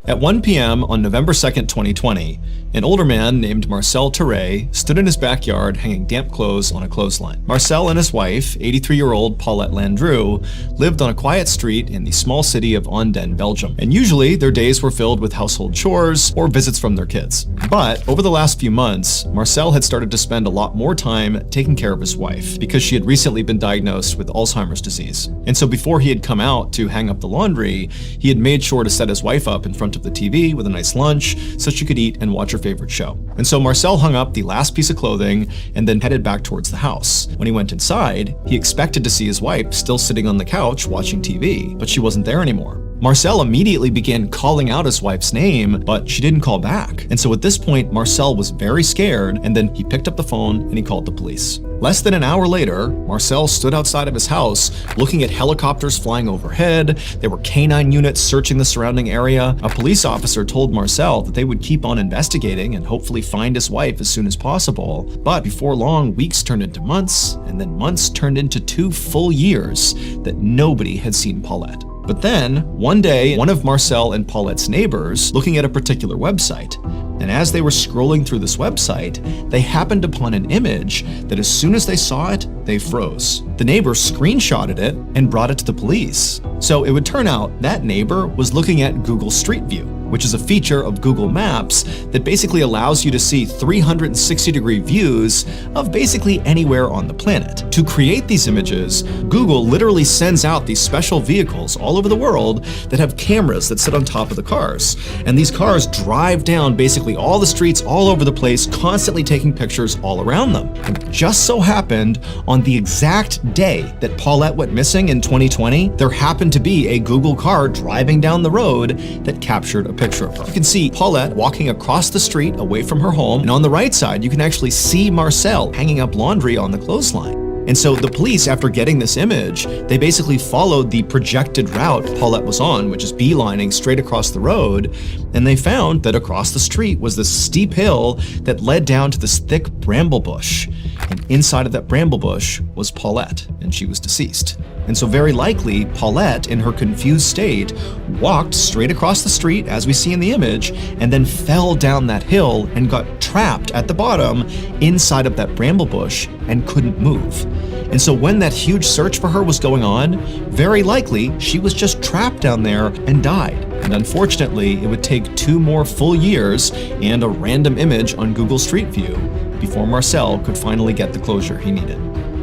At 1 p.m. on November 2nd, 2020, an older man named Marcel Terray stood in his backyard hanging damp clothes on a clothesline. Marcel and his wife, 83-year-old Paulette Landru, lived on a quiet street in the small city of Anden, Belgium, and usually their days were filled with household chores or visits from their kids. But over the last few months, Marcel had started to spend a lot more time taking care of his wife because she had recently been diagnosed with Alzheimer's disease. And so before he had come out to hang up the laundry, he had made sure to set his wife up in front of the TV with a nice lunch so she could eat and watch her favorite show. And so Marcel hung up the last piece of clothing and then headed back towards the house. When he went inside, he expected to see his wife still sitting on the couch watching TV, but she wasn't there anymore. Marcel immediately began calling out his wife's name, but she didn't call back. And so at this point, Marcel was very scared, and then he picked up the phone and he called the police. Less than an hour later, Marcel stood outside of his house looking at helicopters flying overhead. There were canine units searching the surrounding area. A police officer told Marcel that they would keep on investigating and hopefully find his wife as soon as possible. But before long, weeks turned into months, and then months turned into 2 full years that nobody had seen Paulette. But then, one day, one of Marcel and Paulette's neighbors looking at a particular website, and as they were scrolling through this website, they happened upon an image that as soon as they saw it, they froze. The neighbor screenshotted it and brought it to the police. So it would turn out that neighbor was looking at Google Street View, which is a feature of Google Maps that basically allows you to see 360-degree views of basically anywhere on the planet. To create these images, Google literally sends out these special vehicles all over the world that have cameras that sit on top of the cars. And these cars drive down basically all the streets all over the place, constantly taking pictures all around them. And just so happened, on the exact day that Paulette went missing in 2020, there happened to be a Google car driving down the road that captured a picture of her. You can see Paulette walking across the street away from her home, and on the right side, you can actually see Marcel hanging up laundry on the clothesline. And so the police, after getting this image, they basically followed the projected route Paulette was on, which is beelining straight across the road, and they found that across the street was this steep hill that led down to this thick bramble bush. And inside of that bramble bush was Paulette, and she was deceased. And so very likely, Paulette, in her confused state, walked straight across the street, as we see in the image, and then fell down that hill and got trapped at the bottom inside of that bramble bush and couldn't move. And so when that huge search for her was going on, very likely she was just trapped down there and died. And unfortunately, it would take 2 more full years and a random image on Google Street View before Marcel could finally get the closure he needed.